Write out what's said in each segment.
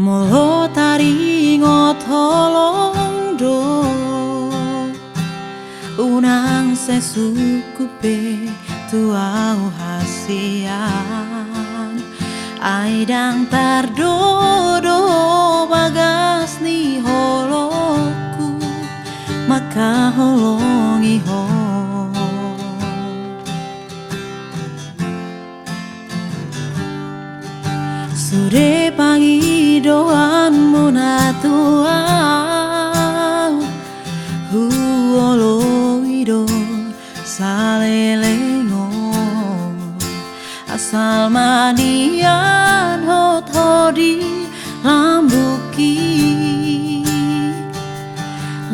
Molo tari ngotolong do unang sesukupe tuau hasian aidang tardodo bagas ni holoku maka holongi ho sore pagi doanmu na tuau huolo ido salelengo asal manian hot hodi lambuki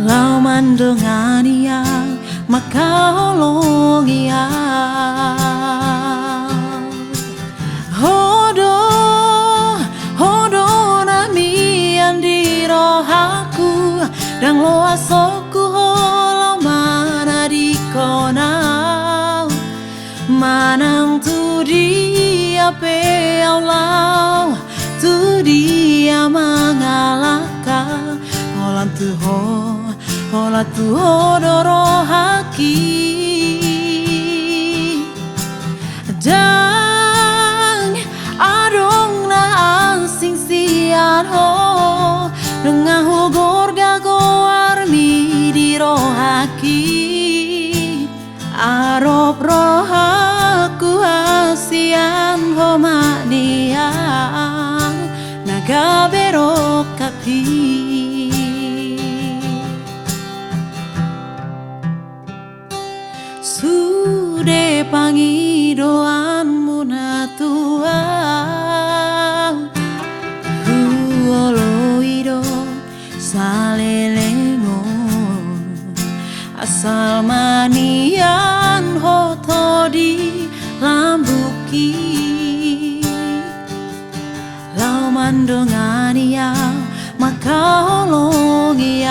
lau mandengan yang maka holongi dan lo asoku holo mana di konau manang tu dia peaulau tu dia mengalahkan holan tu hola tu doro haki dan adong na ansing sian ho dengan hugor rohaki arop rohaku asian homanian naga berok kapi sude pangi doanmu na tuang huolo ido salelengo asal manian hotodi lambuki lau mandongani yang maka holongi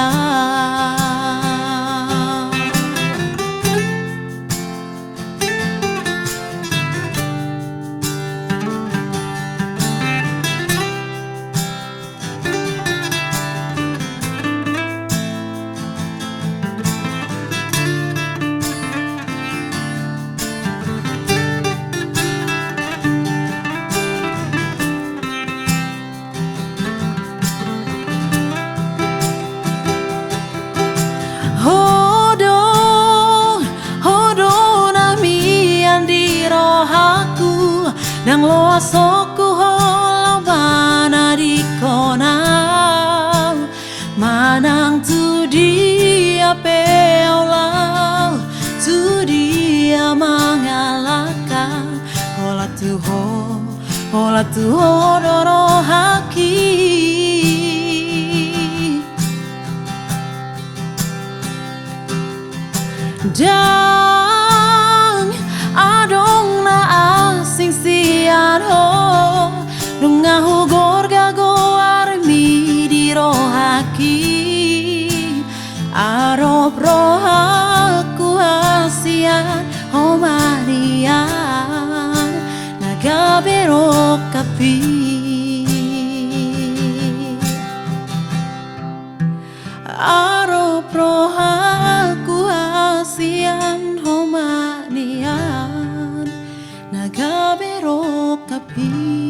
Nang lo asoku holo mana di konau manang tu dia peaulau tu dia mengalahkan hola tu doro haki dan adong na asing sian ho nungah hugor gago armi di rohaki arop rohaku asian homanian naga berok kapi arop rohaku asian homanian naga berok kapi